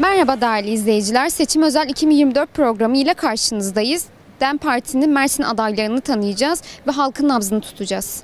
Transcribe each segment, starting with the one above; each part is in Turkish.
Merhaba değerli izleyiciler. Seçim Özel 2024 programı ile karşınızdayız. DEM Parti'nin Mersin adaylarını tanıyacağız ve halkın nabzını tutacağız.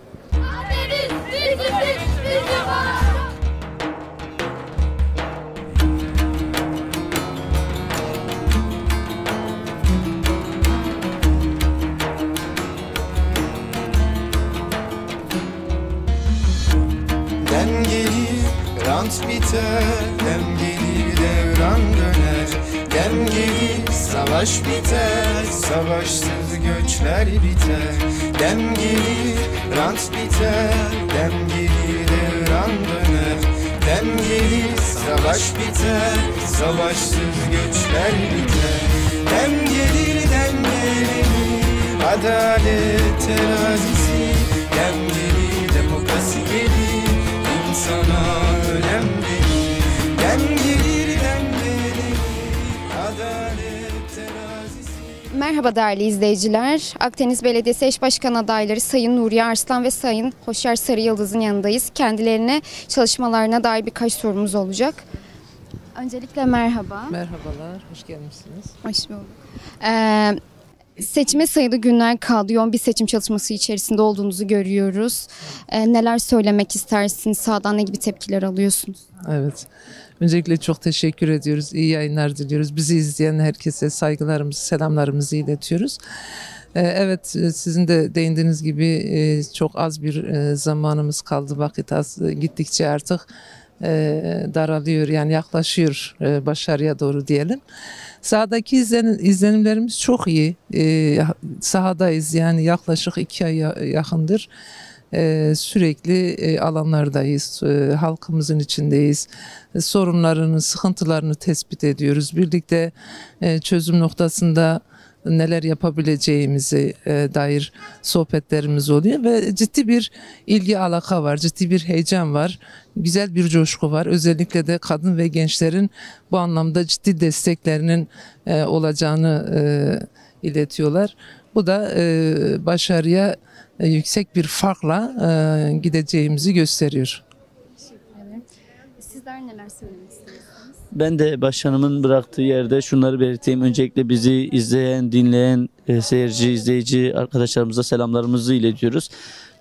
Dem gelir, rant biter, dem gelir, devran döner. Dem gelir, savaş biter, savaşsız göçler biter. Dem gelir, rant biter, dem gelir, devran döner. Dem gelir, savaş biter, savaşsız göçler biter. Dem gelir, adalet terazisi. Dem gelir, demokrasi gelir, insana önem verir. Dem gelir, adalet terazisi. Merhaba değerli izleyiciler. Akdeniz Belediyesi Eş Başkan adayları Sayın Nuriye Arslan ve Sayın Hoşyar Sarıyıldız'ın yanındayız. Kendilerine çalışmalarına dair birkaç sorumuz olacak. Öncelikle merhaba. Merhabalar, hoş gelmişsiniz. Hoş bulduk. Seçime sayılı günler kaldı. Yoğun bir seçim çalışması içerisinde olduğunuzu görüyoruz. Neler söylemek istersiniz? Sağdan ne gibi tepkiler alıyorsunuz? Evet, öncelikle çok teşekkür ediyoruz. İyi yayınlar diliyoruz. Bizi izleyen herkese saygılarımızı, selamlarımızı iletiyoruz. Evet, sizin de değindiğiniz gibi çok az bir zamanımız kaldı. Vakit az gittikçe artık daralıyor, yani yaklaşıyor başarıya doğru diyelim. Sahadaki izlenimlerimiz çok iyi. Sahadayız, yani yaklaşık 2 ay yakındır. Sürekli alanlardayız, halkımızın içindeyiz, sorunlarını, sıkıntılarını tespit ediyoruz. Birlikte çözüm noktasında neler yapabileceğimize dair sohbetlerimiz oluyor ve ciddi bir ilgi alaka var, ciddi bir heyecan var, güzel bir coşku var. Özellikle de kadın ve gençlerin bu anlamda ciddi desteklerinin olacağını iletiyorlar. Bu da başarıya yüksek bir farkla gideceğimizi gösteriyor. Teşekkür ederim. Sizler neler söylemek istersiniz? Ben de başkanımın bıraktığı yerde şunları belirteyim. Öncelikle bizi izleyen, dinleyen seyirci, izleyici arkadaşlarımıza selamlarımızı iletiyoruz.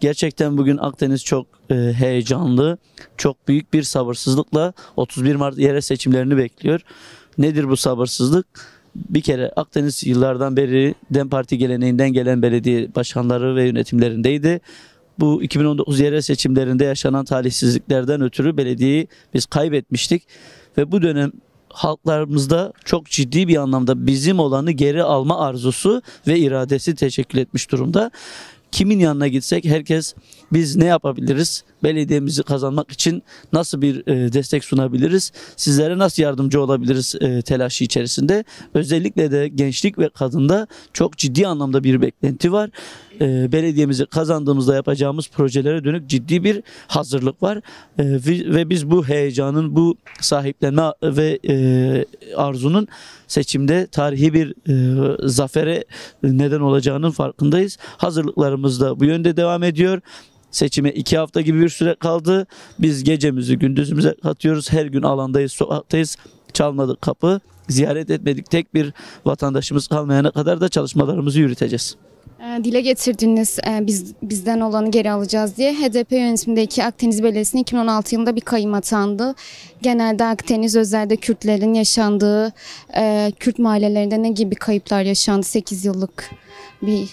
Gerçekten bugün Akdeniz çok heyecanlı, çok büyük bir sabırsızlıkla 31 Mart yerel seçimlerini bekliyor. Nedir bu sabırsızlık? Bir kere Akdeniz yıllardan beri DEM Parti geleneğinden gelen belediye başkanları ve yönetimlerindeydi. Bu 2019 yerel seçimlerinde yaşanan talihsizliklerden ötürü belediyeyi biz kaybetmiştik. Ve bu dönem halklarımızda çok ciddi bir anlamda bizim olanı geri alma arzusu ve iradesi teşekkül etmiş durumda. Kimin yanına gitsek herkes biz ne yapabiliriz? Belediyemizi kazanmak için nasıl bir destek sunabiliriz? Sizlere nasıl yardımcı olabiliriz telaşı içerisinde? Özellikle de gençlik ve kadında çok ciddi anlamda bir beklenti var. Belediyemizi kazandığımızda yapacağımız projelere dönük ciddi bir hazırlık var. Ve biz bu heyecanın, bu sahiplenme ve arzunun seçimde tarihi bir zafere neden olacağının farkındayız. Hazırlıklarımız da bu yönde devam ediyor. Seçime 2 hafta gibi bir süre kaldı. Biz gecemizi gündüzümüze katıyoruz. Her gün alandayız, sokaktayız. Çalmadık kapı, ziyaret etmedik tek bir vatandaşımız kalmayana kadar da çalışmalarımızı yürüteceğiz. Dile getirdiğiniz bizden olanı geri alacağız diye HDP yönetimindeki Akdeniz Belediyesi'ne 2016 yılında bir kayyum atandı. Genelde Akdeniz özellikle Kürtlerin yaşandığı Kürt mahallelerinde ne gibi kayıplar yaşandı 8 yıllık bir...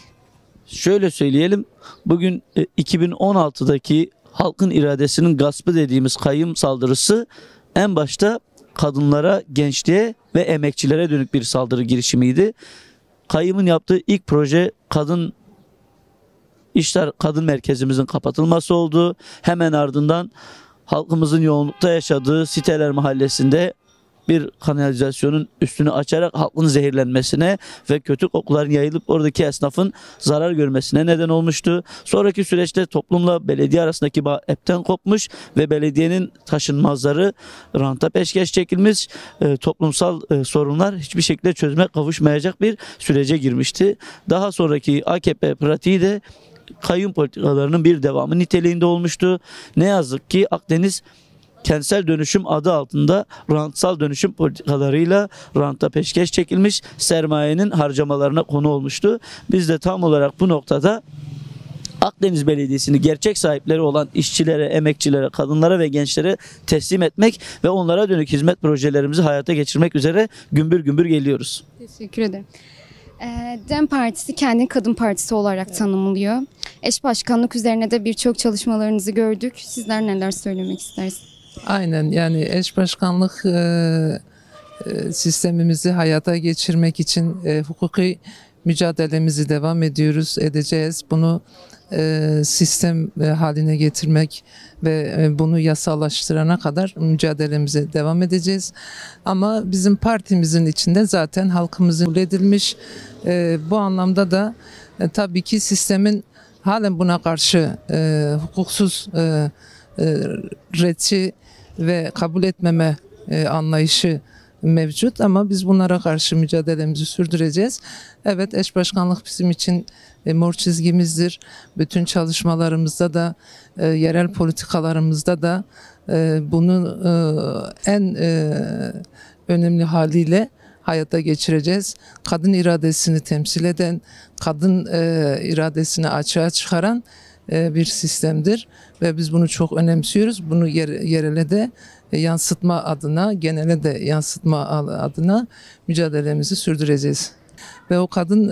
Şöyle söyleyelim, bugün 2016'daki halkın iradesinin gaspı dediğimiz kayyum saldırısı en başta kadınlara, gençliğe ve emekçilere dönük bir saldırı girişimiydi. Kayyum'un yaptığı ilk proje kadın merkezimizin kapatılması oldu. Hemen ardından halkımızın yoğunlukta yaşadığı Siteler Mahallesi'nde bir kanalizasyonun üstünü açarak halkın zehirlenmesine ve kötü kokuların yayılıp oradaki esnafın zarar görmesine neden olmuştu. Sonraki süreçte toplumla belediye arasındaki bağ hepten kopmuş ve belediyenin taşınmazları ranta peşkeş çekilmiş, toplumsal sorunlar hiçbir şekilde çözüme kavuşmayacak bir sürece girmişti. Daha sonraki AKP pratiği de kayyum politikalarının bir devamı niteliğinde olmuştu. Ne yazık ki Akdeniz kentsel dönüşüm adı altında rantsal dönüşüm politikalarıyla ranta peşkeş çekilmiş, sermayenin harcamalarına konu olmuştu. Biz de tam olarak bu noktada Akdeniz Belediyesi'ni gerçek sahipleri olan işçilere, emekçilere, kadınlara ve gençlere teslim etmek ve onlara dönük hizmet projelerimizi hayata geçirmek üzere gümbür gümbür geliyoruz. Teşekkür ederim. DEM Partisi kendini kadın partisi olarak tanımlıyor. Eş başkanlık üzerine de birçok çalışmalarınızı gördük. Sizler neler söylemek istersiniz? Aynen, yani eş başkanlık sistemimizi hayata geçirmek için hukuki mücadelemizi devam edeceğiz. Bunu sistem haline getirmek ve bunu yasallaştırana kadar mücadelemize devam edeceğiz. Ama bizim partimizin içinde zaten halkımızın kabul edilmiş. Bu anlamda da tabii ki sistemin halen buna karşı hukuksuz retçi ve kabul etmeme anlayışı mevcut, ama biz bunlara karşı mücadelemizi sürdüreceğiz. Evet, eş başkanlık bizim için mor çizgimizdir. Bütün çalışmalarımızda da, yerel politikalarımızda da bunu en önemli haliyle hayata geçireceğiz. Kadın iradesini temsil eden, kadın iradesini açığa çıkaran bir sistemdir ve biz bunu çok önemsiyoruz. Bunu yerele de yansıtma adına, genele de yansıtma adına mücadelemizi sürdüreceğiz. Ve o kadın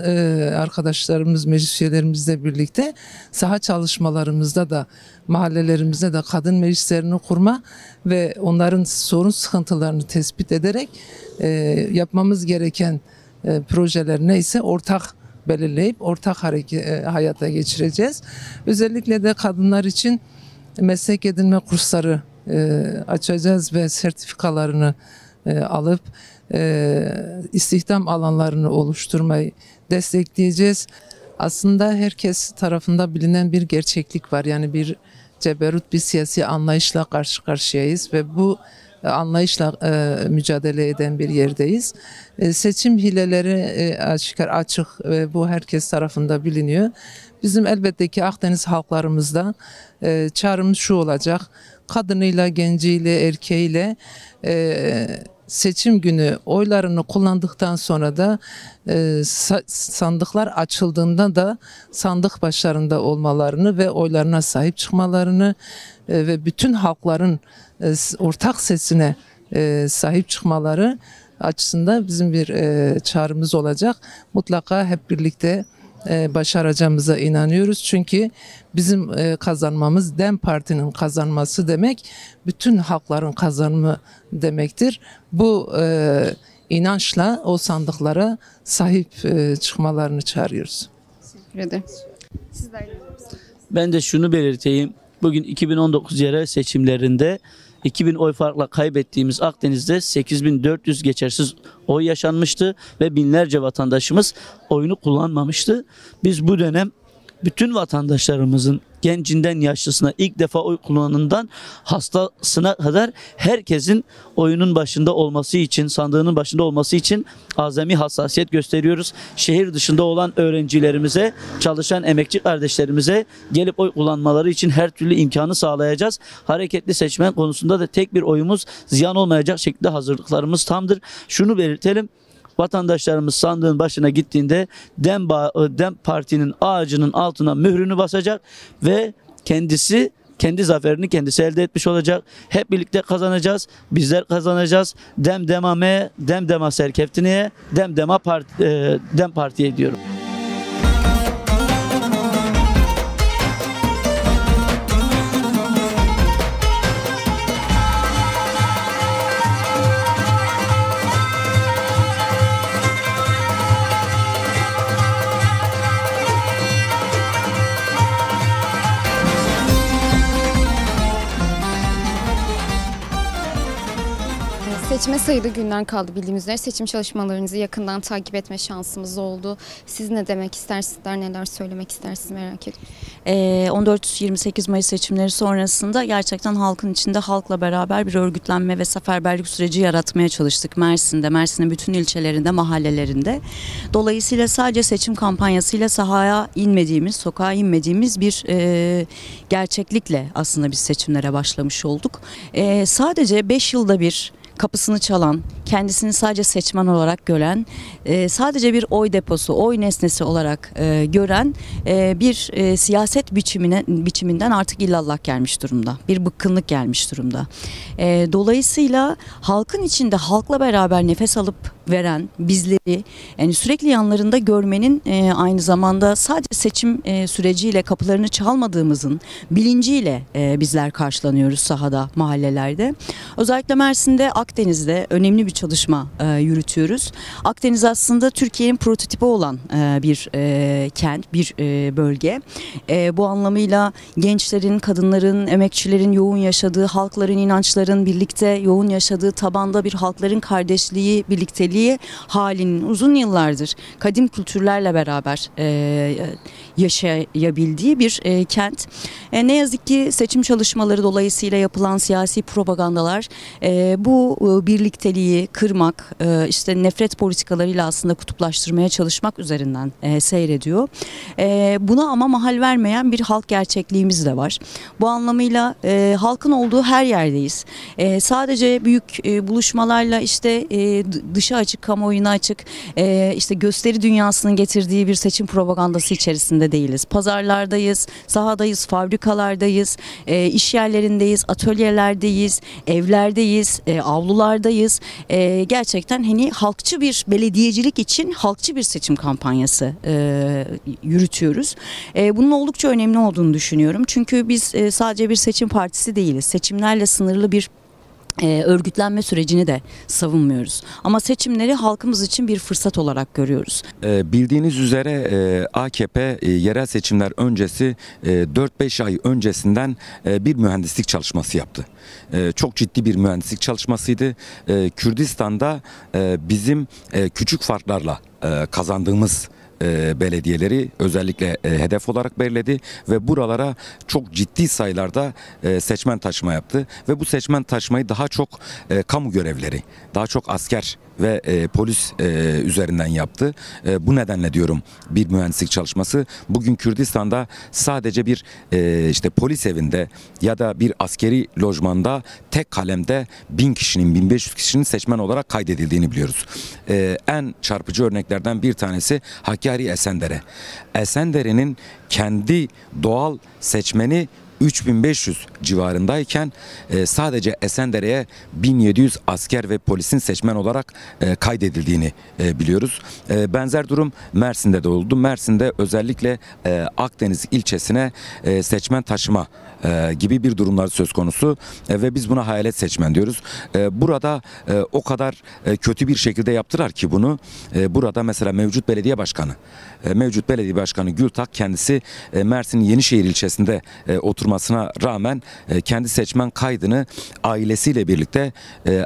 arkadaşlarımız, meclis üyelerimizle birlikte saha çalışmalarımızda da, mahallelerimizde de kadın meclislerini kurma ve onların sorun sıkıntılarını tespit ederek yapmamız gereken projeler neyse ortak belirleyip ortak hayata geçireceğiz. Özellikle de kadınlar için meslek edinme kursları açacağız ve sertifikalarını alıp istihdam alanlarını oluşturmayı destekleyeceğiz. Aslında herkes tarafında bilinen bir gerçeklik var. Yani bir ceberut bir siyasi anlayışla karşı karşıyayız ve bu anlayışla mücadele eden bir yerdeyiz. Seçim hileleri açık ve bu herkes tarafında biliniyor. Bizim elbette ki Akdeniz halklarımızda çağrımız şu olacak: kadınıyla, genciyle, erkeğiyle seçim günü oylarını kullandıktan sonra da sandıklar açıldığında da sandık başlarında olmalarını ve oylarına sahip çıkmalarını ve bütün halkların ortak sesine sahip çıkmaları açısından bizim bir çağrımız olacak. Mutlaka hep birlikte başaracağımıza inanıyoruz. Çünkü bizim kazanmamız DEM Parti'nin kazanması demek, bütün halkların kazanımı demektir. Bu inançla o sandıklara sahip çıkmalarını çağırıyoruz. Teşekkür ederim. Sizler Ben de şunu belirteyim. Bugün 2019 yerel seçimlerinde 2000 oy farkla kaybettiğimiz Akdeniz'de 8400 geçersiz oy yaşanmıştı ve binlerce vatandaşımız oyunu kullanmamıştı. Biz bu dönem bütün vatandaşlarımızın gencinden yaşlısına, ilk defa oy kullananından hastasına kadar herkesin oyunun başında olması için, sandığının başında olması için azami hassasiyet gösteriyoruz. Şehir dışında olan öğrencilerimize, çalışan emekçi kardeşlerimize gelip oy kullanmaları için her türlü imkanı sağlayacağız. Hareketli seçmen konusunda da tek bir oyumuz ziyan olmayacak şekilde hazırlıklarımız tamdır. Şunu belirtelim: vatandaşlarımız sandığın başına gittiğinde DEM Parti'nin ağacının altına mührünü basacak ve kendi zaferini kendisi elde etmiş olacak. Hep birlikte kazanacağız. Bizler kazanacağız. Dem demame, dem dema serkeftiniye, DEM Parti'ye diyorum. Seçime sayılı günler kaldı bildiğimiz üzere. Seçim çalışmalarınızı yakından takip etme şansımız oldu. Siz ne demek istersiniz, neler söylemek istersiniz merak ediyorum. 14-28 Mayıs seçimleri sonrasında gerçekten halkın içinde halkla beraber bir örgütlenme ve seferberlik süreci yaratmaya çalıştık. Mersin'in bütün ilçelerinde, mahallelerinde. Dolayısıyla sadece seçim kampanyasıyla sahaya inmediğimiz, sokağa inmediğimiz bir gerçeklikle aslında biz seçimlere başlamış olduk. Sadece 5 yılda bir kapısını çalan, kendisini sadece seçmen olarak gören, sadece bir oy deposu, oy nesnesi olarak gören bir siyaset biçiminden artık illallah gelmiş durumda. Bir bıkkınlık gelmiş durumda. Dolayısıyla halkın içinde halkla beraber nefes alıp veren bizleri yani sürekli yanlarında görmenin aynı zamanda sadece seçim süreciyle kapılarını çalmadığımızın bilinciyle bizler karşılanıyoruz sahada, mahallelerde. Özellikle Mersin'de, Akdeniz'de önemli bir çalışma yürütüyoruz. Akdeniz aslında Türkiye'nin prototipi olan bir kent, bir bölge. Bu anlamıyla gençlerin, kadınların, emekçilerin yoğun yaşadığı, halkların, inançların birlikte yoğun yaşadığı tabanda bir halkların kardeşliği, birlikteliği halinin uzun yıllardır kadim kültürlerle beraber yaşayabildiği bir kent. Ne yazık ki seçim çalışmaları dolayısıyla yapılan siyasi propagandalar bu birlikteliği kırmak, işte nefret politikalarıyla aslında kutuplaştırmaya çalışmak üzerinden seyrediyor. Buna ama mahal vermeyen bir halk gerçekliğimiz de var. Bu anlamıyla halkın olduğu her yerdeyiz. Sadece büyük buluşmalarla işte dışa açık, kamuoyuna açık, işte gösteri dünyasının getirdiği bir seçim propagandası içerisinde değiliz. Pazarlardayız, sahadayız, fabrikalardayız, iş yerlerindeyiz, atölyelerdeyiz, evlerdeyiz, avlulardayız. Gerçekten hani halkçı bir belediyecilik için halkçı bir seçim kampanyası yürütüyoruz. Bunun oldukça önemli olduğunu düşünüyorum. Çünkü biz sadece bir seçim partisi değiliz. Seçimlerle sınırlı bir örgütlenme sürecini de savunmuyoruz. Ama seçimleri halkımız için bir fırsat olarak görüyoruz. Bildiğiniz üzere AKP yerel seçimler öncesi 4-5 ay öncesinden bir mühendislik çalışması yaptı. Çok ciddi bir mühendislik çalışmasıydı. Kürdistan'da bizim küçük farklarla kazandığımız belediyeleri özellikle hedef olarak belirledi ve buralara çok ciddi sayılarda seçmen taşıma yaptı ve bu seçmen taşımayı daha çok kamu görevleri, daha çok asker ve polis üzerinden yaptı. Bu nedenle diyorum bir mühendislik çalışması. Bugün Kürdistan'da sadece bir işte polis evinde ya da bir askeri lojmanda tek kalemde 1000 kişinin, 1500 kişinin seçmen olarak kaydedildiğini biliyoruz. En çarpıcı örneklerden bir tanesi Hakkari Esendere. Esendere'nin kendi doğal seçmeni 3500 civarındayken sadece Esendere'ye 1700 asker ve polisin seçmen olarak kaydedildiğini biliyoruz. Benzer durum Mersin'de de oldu. Mersin'de özellikle Akdeniz ilçesine seçmen taşıma gibi bir durumlar söz konusu ve biz buna hayalet seçmen diyoruz. Burada o kadar kötü bir şekilde yaptılar ki bunu. Burada mesela mevcut belediye başkanı Gültak kendisi Mersin Yenişehir ilçesinde oturmasına rağmen kendi seçmen kaydını ailesiyle birlikte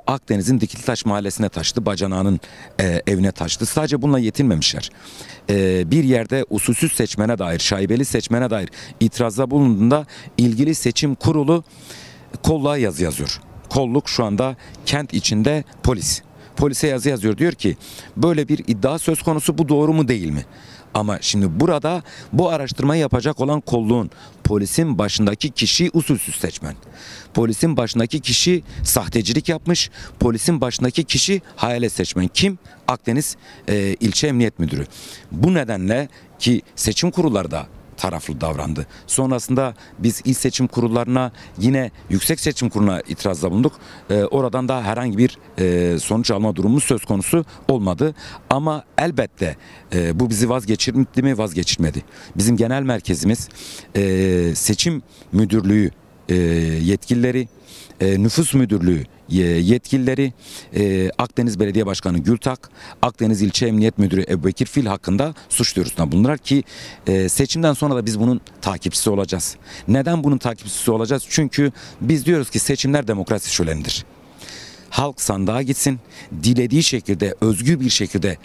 Akdeniz'in Dikilitaş mahallesine taşıdı. Bacanağının evine taşıdı. Sadece bununla yetinmemişler. Bir yerde usulsüz seçmene dair, şaibeli seçmene dair itirazda bulunduğunda ilgili seçim kurulu kolluğa yazı yazıyor. Kolluk şu anda kent içinde polis. Polise yazı yazıyor, diyor ki böyle bir iddia söz konusu, bu doğru mu değil mi? Ama şimdi burada bu araştırmayı yapacak olan kolluğun, polisin başındaki kişi usulsüz seçmen. Polisin başındaki kişi sahtecilik yapmış. Polisin başındaki kişi hayalet seçmen. Kim? Akdeniz İlçe Emniyet Müdürü. Bu nedenle ki seçim kurulları da taraflı davrandı. Sonrasında biz il seçim kurullarına, yine Yüksek Seçim Kurulu'na itirazda bulunduk. Oradan da herhangi bir sonuç alma durumumuz söz konusu olmadı. Ama elbette bu bizi vazgeçirdi mi? Vazgeçirmedi. Bizim genel merkezimiz seçim müdürlüğü yetkilileri, nüfus müdürlüğü yetkilileri, Akdeniz Belediye Başkanı Gültak, Akdeniz İlçe Emniyet Müdürü Ebubekir Fil hakkında suç duyurusunda bulundular ki seçimden sonra da biz bunun takipçisi olacağız. Neden bunun takipçisi olacağız? Çünkü biz diyoruz ki seçimler demokrasi şölenidir. Halk sandığa gitsin, dilediği şekilde, özgür bir şekilde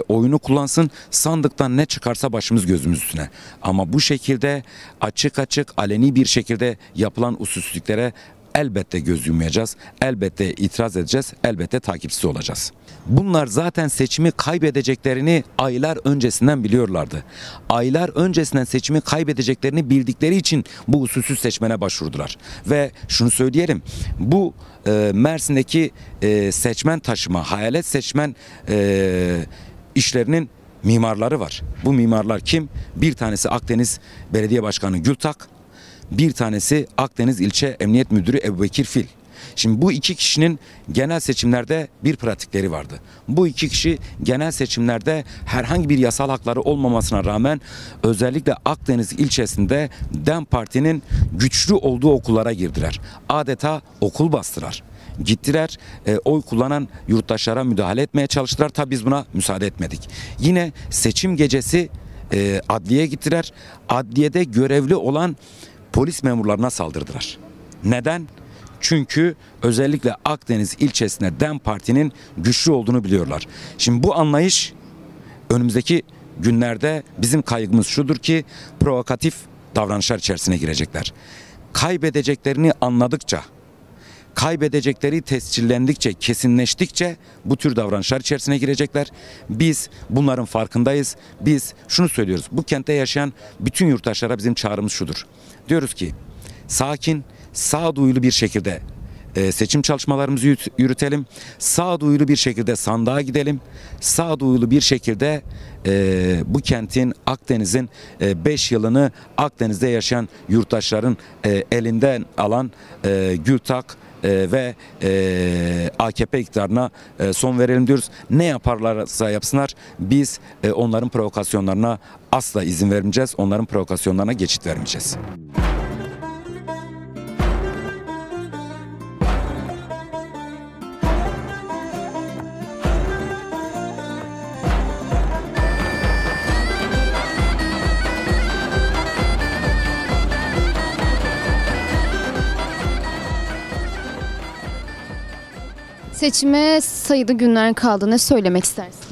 oyunu kullansın. Sandıktan ne çıkarsa başımız gözümüz üstüne. Ama bu şekilde açık açık, aleni bir şekilde yapılan usulsüzlüklere elbette göz yummayacağız, elbette itiraz edeceğiz, elbette takipçisi olacağız. Bunlar zaten seçimi kaybedeceklerini aylar öncesinden biliyorlardı. Aylar öncesinden seçimi kaybedeceklerini bildikleri için bu usulsüz seçmene başvurdular. Ve şunu söyleyelim, bu Mersin'deki seçmen taşıma, hayalet seçmen işlerinin mimarları var. Bu mimarlar kim? Bir tanesi Akdeniz Belediye Başkanı Gültak, bir tanesi Akdeniz İlçe Emniyet Müdürü Ebubekir Fil. Şimdi bu iki kişinin genel seçimlerde bir pratikleri vardı. Bu iki kişi genel seçimlerde herhangi bir yasal hakları olmamasına rağmen özellikle Akdeniz ilçesinde DEM Parti'nin güçlü olduğu okullara girdiler. Adeta okul bastılar. Gittiler, oy kullanan yurttaşlara müdahale etmeye çalıştılar. Tabii biz buna müsaade etmedik. Yine seçim gecesi adliyeye gittiler. Adliyede görevli olan polis memurlarına saldırdılar. Neden? Çünkü özellikle Akdeniz ilçesinde DEM Parti'nin güçlü olduğunu biliyorlar. Şimdi bu anlayış önümüzdeki günlerde bizim kaygımız şudur ki provokatif davranışlar içerisine girecekler. Kaybedeceklerini anladıkça, kaybedecekleri tescillendikçe, kesinleştikçe bu tür davranışlar içerisine girecekler. Biz bunların farkındayız. Biz şunu söylüyoruz. Bu kentte yaşayan bütün yurttaşlara bizim çağrımız şudur. Diyoruz ki sakin, sağduyulu bir şekilde seçim çalışmalarımızı yürütelim. Sağduyulu bir şekilde sandığa gidelim. Sağduyulu bir şekilde bu kentin, Akdeniz'in 5 yılını Akdeniz'de yaşayan yurttaşların elinden alan Gültak ve AKP iktidarına son verelim diyoruz. Ne yaparlarsa yapsınlar biz onların provokasyonlarına asla izin vermeyeceğiz. Onların provokasyonlarına geçit vermeyeceğiz. Seçime sayılı günler kaldı. Ne söylemek istersiniz?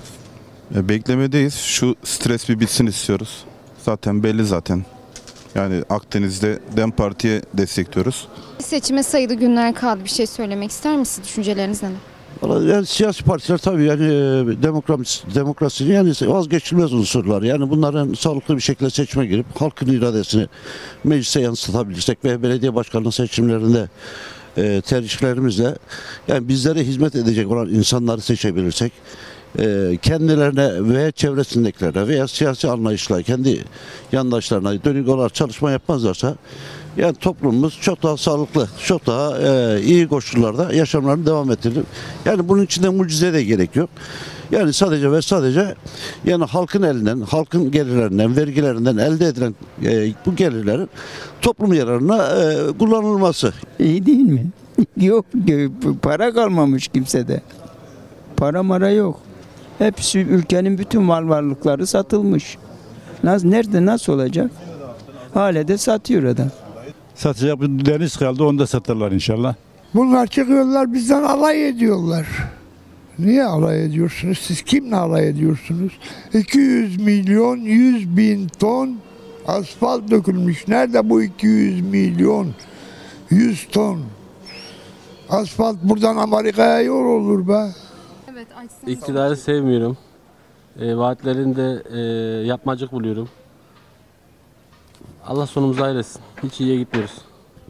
Beklemedeyiz. Şu stres bir bitsin istiyoruz. Zaten belli zaten. Yani Akdeniz'de DEM Parti'ye destekliyoruz. Seçime sayılı günler kaldı. Bir şey söylemek ister misiniz? Düşünceleriniz neler? Vallahi yani siyasi partiler tabii yani demokrasinin yani vazgeçilmez unsurlar. Yani bunların sağlıklı bir şekilde seçime girip halkın iradesini meclise yansıtabilirsek ve belediye başkanlığı seçimlerinde tercihlerimizle yani bizlere hizmet edecek olan insanları seçebilirsek kendilerine ve çevresindekilerine veya siyasi anlayışla kendi yandaşlarına dönük olarak çalışma yapmazlarsa yani toplumumuz çok daha sağlıklı, çok daha iyi koşullarda yaşamlarını devam ettirir. Yani bunun için de mucize de gerek yok. Yani sadece ve sadece yani halkın elinden, halkın gelirlerinden, vergilerinden elde edilen bu gelirlerin toplum yararına kullanılması. İyi değil mi? Yok, para kalmamış kimsede. Para mara yok. Hepsi ülkenin bütün mal varlıkları satılmış. Nerede nasıl olacak? Hala de satıyor adam. Satacak bir deniz kaldı, onu da satarlar inşallah. Bunlar çıkıyorlar bizden alay ediyorlar. Niye alay ediyorsunuz? Siz kimle alay ediyorsunuz? 200 milyon 100 bin ton asfalt dökülmüş. Nerede bu 200 milyon 100 ton? Asfalt buradan Amerika'ya yol olur be. Evet, İktidarı sevmiyorum. Vaatlerini de yapmacık buluyorum. Allah sonumuzu hayretsin. Hiç iyiye gitmiyoruz.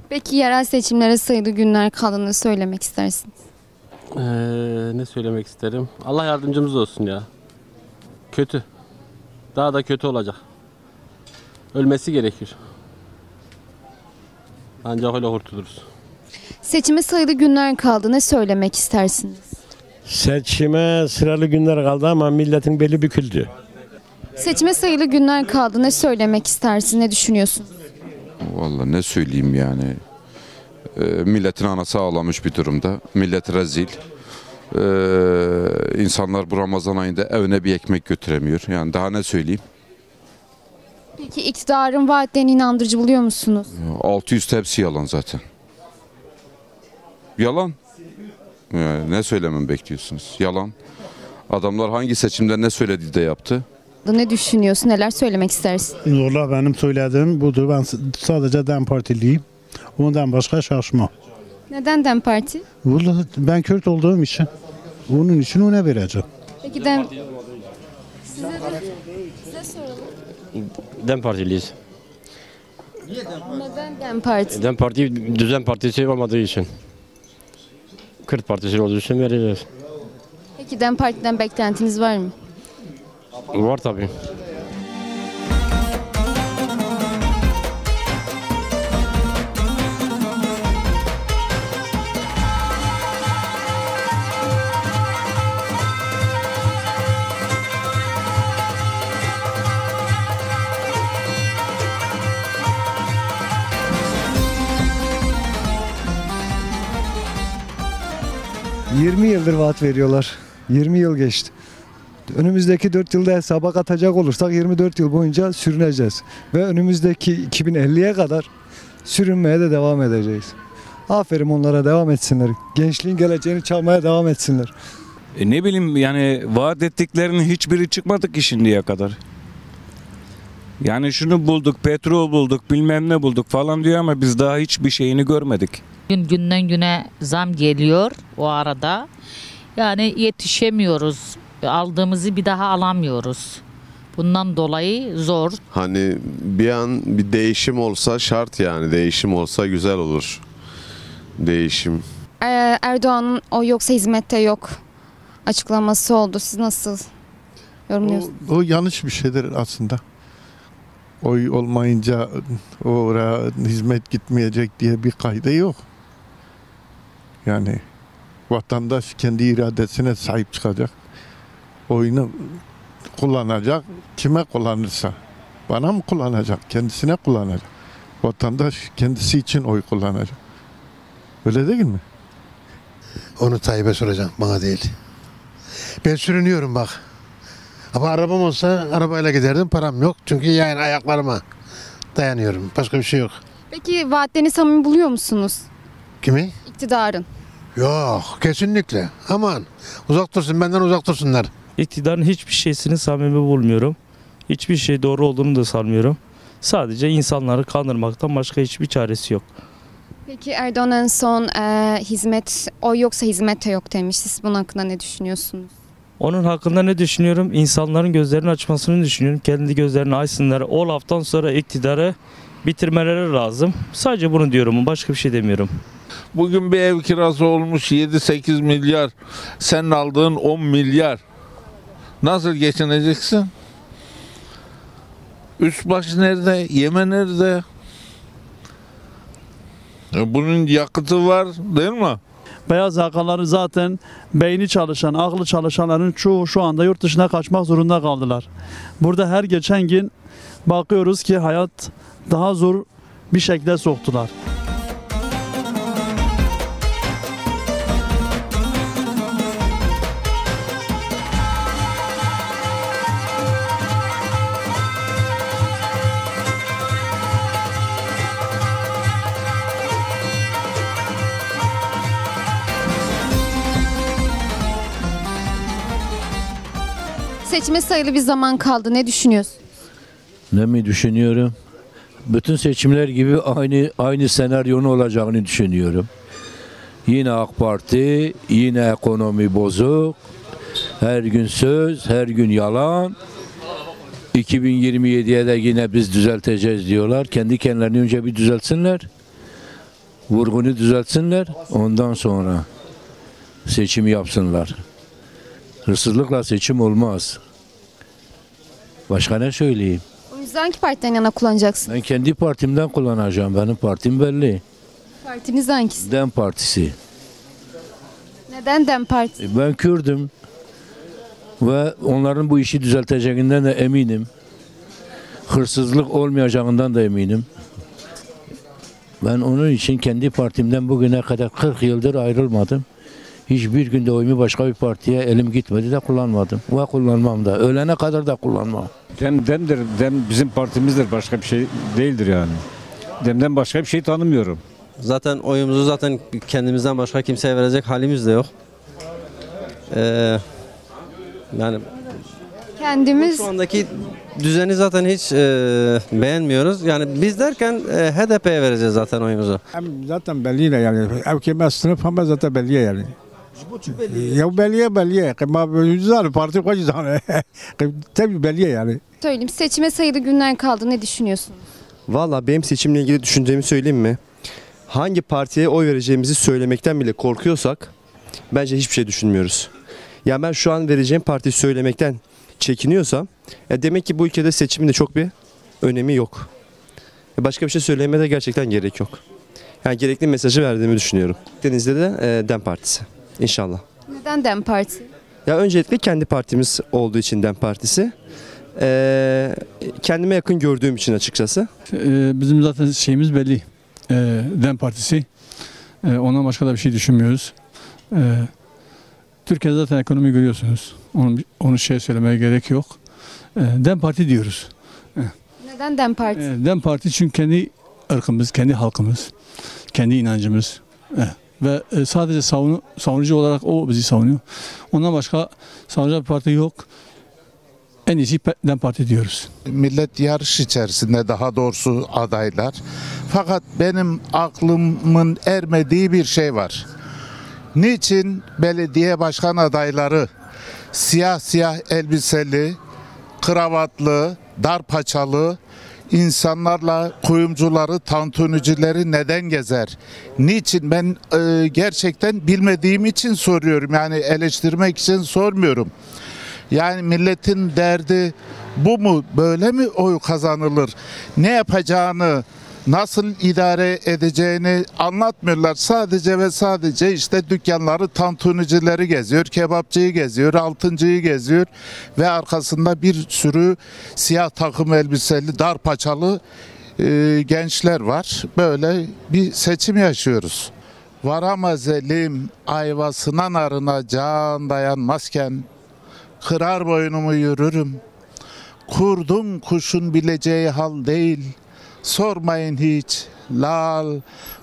Peki yerel seçimlere sayılı günler kaldığını söylemek istersiniz? Ne söylemek isterim? Allah yardımcımız olsun ya. Kötü. Daha da kötü olacak. Ölmesi gerekir. Ancak öyle kurtuluruz. Seçime sayılı günler kaldı. Ne söylemek istersiniz? Seçime sıralı günler kaldı ama milletin beli büküldü. Seçime sayılı günler kaldı. Ne söylemek istersiniz? Ne düşünüyorsunuz? Vallahi ne söyleyeyim yani. Milletin anası ağlamış bir durumda. Millet rezil. İnsanlar bu Ramazan ayında evine bir ekmek götüremiyor. Yani daha ne söyleyeyim? Peki iktidarın vaatlerini inandırıcı buluyor musunuz? 600 tepsi yalan zaten. Yalan. Yani ne söylememi bekliyorsunuz? Yalan. Adamlar hangi seçimde ne söylediği de yaptı. Ne düşünüyorsun? Neler söylemek istersin? Valla benim söylediğim budur. Ben sadece DEM Partiliyim. Ondan başka şaşmam. Neden DEM Parti? Vallahi ben Kürt olduğum için. Onun için ona vereceğim. Peki DEM... Size soralım. DEM Partiliyiz. Neden DEM Parti? DEM Parti düzen partisi olmadığı için. Kürt partisi olduğu için vereceğiz. Peki DEM Parti'den beklentiniz var mı? Var tabii. ...20 yıldır vaat veriyorlar. 20 yıl geçti. Önümüzdeki 4 yılda hesaba katacak olursak 24 yıl boyunca sürüneceğiz. Ve önümüzdeki 2050'ye kadar sürünmeye de devam edeceğiz. Aferin onlara, devam etsinler. Gençliğin geleceğini çalmaya devam etsinler. Ne bileyim yani vaat ettiklerinin hiçbiri çıkmadı ki şimdiye kadar. Yani şunu bulduk, petrol bulduk, bilmem ne bulduk falan diyor ama biz daha hiçbir şeyini görmedik. Günden güne zam geliyor o arada. Yani yetişemiyoruz. Aldığımızı bir daha alamıyoruz. Bundan dolayı zor. Hani bir an bir değişim olsa şart, yani değişim olsa güzel olur. Değişim. Erdoğan'ın o yoksa hizmette yok açıklaması oldu. Siz nasıl yorumluyorsunuz? O yanlış bir şeydir aslında. Oy olmayınca oraya hizmet gitmeyecek diye bir kaydı yok. Yani vatandaş kendi iradesine sahip çıkacak. Oyunu kullanacak. Kime kullanırsa. Bana mı kullanacak? Kendisine kullanacak. Vatandaş kendisi için oy kullanacak. Öyle değil mi? Onu Tayyip'e soracağım, bana değil. Ben sürünüyorum bak. Ama arabam olsa arabayla giderdim, param yok. Çünkü yani ayaklarıma dayanıyorum. Başka bir şey yok. Peki vaatlerini samimi buluyor musunuz? Kimi? İktidarın. Yok, kesinlikle. Aman uzak dursun, benden uzak dursunlar. İktidarın hiçbir şeysini samimi bulmuyorum. Hiçbir şey doğru olduğunu da sanmıyorum. Sadece insanları kandırmaktan başka hiçbir çaresi yok. Peki Erdoğan en son hizmet, oy yoksa hizmet de yok demiş. Siz bunun hakkında ne düşünüyorsunuz? Onun hakkında ne düşünüyorum? İnsanların gözlerini açmasını düşünüyorum. Kendi gözlerini açsınlar. O laftan sonra iktidarı bitirmeleri lazım. Sadece bunu diyorum. Başka bir şey demiyorum. Bugün bir ev kirası olmuş 7-8 milyar. Senin aldığın 10 milyar. Nasıl geçineceksin? Üst baş nerede? Yeme nerede? Bunun yakıtı var değil mi? Beyaz yakaları zaten beyni çalışan, aklı çalışanların çoğu şu anda yurt dışına kaçmak zorunda kaldılar. Burada her geçen gün bakıyoruz ki hayat daha zor bir şekilde soktular. Seçime sayılı bir zaman kaldı. Ne düşünüyorsun? Ne mi düşünüyorum? Bütün seçimler gibi aynı senaryonun olacağını düşünüyorum. Yine AK Parti, yine ekonomi bozuk. Her gün söz, her gün yalan. 2027'ye de yine biz düzelteceğiz diyorlar. Kendi kendilerini önce bir düzeltsinler. Vurgunu düzeltsinler. Ondan sonra seçim yapsınlar. Hırsızlıkla seçim olmaz. Başka ne söyleyeyim? O yüzden hangi partiden yana kullanacaksın? Ben kendi partimden kullanacağım. Benim partim belli. Partiniz hangisi? DEM Partisi. Neden DEM Parti? Ben Kürdüm. Ve onların bu işi düzelteceğinden de eminim. Hırsızlık olmayacağından da eminim. Ben onun için kendi partimden bugüne kadar 40 yıldır ayrılmadım. Hiçbir günde oyumu başka bir partiye elim gitmedi de kullanmadım. Ve kullanmam da. Ölene kadar da kullanmam. DEM'dir. DEM bizim partimizdir. Başka bir şey değildir yani. DEM'den başka bir şey tanımıyorum. Zaten oyumuzu kendimizden başka kimseye verecek halimiz de yok. Yani Kendimiz şu andaki düzeni zaten hiç beğenmiyoruz. Yani biz derken HDP'ye vereceğiz zaten oyumuzu. Hem zaten belli yani. Ev kime sınıf ama zaten belli yani. Ya belli. Ama yüzler parti kaç tane. Tabii belli yani. söyleyeyim, seçime sayılı günler kaldı. Ne düşünüyorsunuz? Valla benim seçimle ilgili düşüncemi söyleyeyim mi? Hangi partiye oy vereceğimizi söylemekten bile korkuyorsak bence hiçbir şey düşünmüyoruz. Ya ben şu an vereceğim partiyi söylemekten çekiniyorsam demek ki bu ülkede seçimin de çok bir önemi yok. Başka bir şey söylemeye de gerçekten gerek yok. Yani gerekli mesajı verdiğimi düşünüyorum. Denizli'de de DEM Partisi inşallah. Neden DEM Parti? Ya öncelikle kendi partimiz olduğu için DEM Partisi. Kendime yakın gördüğüm için açıkçası. Bizim zaten şeyimiz belli. DEM Partisi. Ondan başka da bir şey düşünmüyoruz. Türkiye'de zaten ekonomi görüyorsunuz. Onu söylemeye gerek yok. DEM Parti diyoruz. Neden DEM Parti? DEM Parti çünkü kendi ırkımız, kendi halkımız, kendi inancımız. Ve sadece savunucu olarak o bizi savunuyor. Ondan başka savunacak bir parti yok. En iyisi DEM Parti diyoruz. Millet yarış içerisinde, daha doğrusu adaylar. Fakat benim aklımın ermediği bir şey var. Niçin belediye başkan adayları siyah elbiseli, kravatlı, dar paçalı insanlarla kuyumcuları, tantunicileri neden gezer? Niçin? Ben gerçekten bilmediğim için soruyorum. Yani eleştirmek için sormuyorum. Yani milletin derdi bu mu? Böyle mi oy kazanılır? Ne yapacağını, nasıl idare edeceğini anlatmıyorlar. Sadece ve sadece işte dükkanları, tantunicileri geziyor, kebapçıyı geziyor, altıncıyı geziyor ve arkasında bir sürü siyah takım elbiseli, dar paçalı gençler var. Böyle bir seçim yaşıyoruz. Varamaz elim ayvasına narına can dayanmazken kırar boynumu yürürüm. Kurdun kuşun bileceği hal değil. Sormayın hiç lal,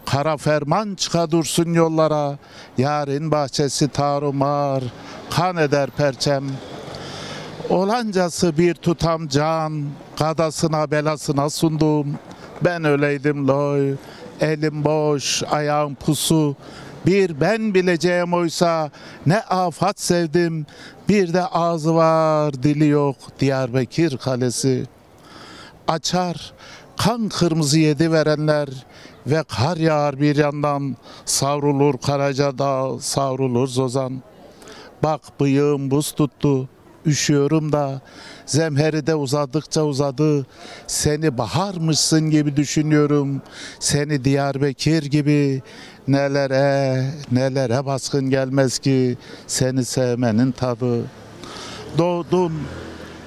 kara ferman çıka dursun yollara. Yarın bahçesi tarumar, kan eder perçem. Olancası bir tutam can, kadasına belasına sundum. Ben öyleydim loy, elim boş, ayağım pusu. Bir ben bileceğim oysa ne afat sevdim. Bir de ağzı var, dili yok Diyarbakır kalesi. Açar, kan kırmızı yedi verenler ve kar yağar bir yandan. Savrulur Karacadağ, savrulur Zozan. Bak bıyığım buz tuttu, üşüyorum da. Zemheri de uzadıkça uzadı. Seni baharmışsın gibi düşünüyorum. Seni Diyarbakır gibi. Nelere baskın gelmez ki seni sevmenin tadı. Doğdun,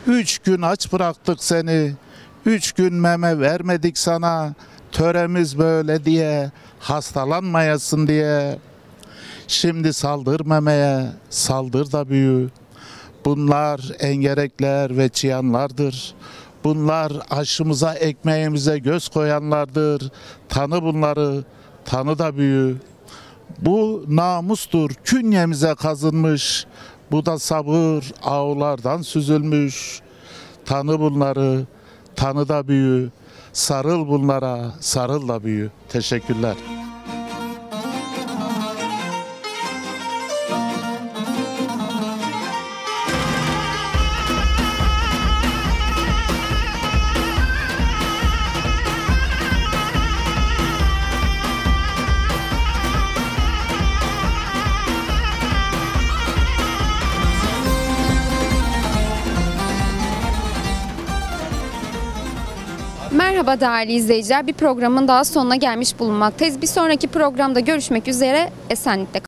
3 gün aç bıraktık seni. 3 gün meme vermedik sana. Töremiz böyle diye, hastalanmayasın diye. Şimdi saldır memeye, saldır da büyü. Bunlar engerekler ve çıyanlardır. Bunlar aşımıza, ekmeğimize göz koyanlardır. Tanı bunları, tanı da büyü. Bu namustur, künyemize kazınmış. Bu da sabır, ağlardan süzülmüş. Tanı bunları, tanı da büyü. Sarıl bunlara, sarıl da büyü. Teşekkürler. Merhaba değerli izleyiciler. Bir programın daha sonuna gelmiş bulunmaktayız. Bir sonraki programda görüşmek üzere. Esenlikle kalın.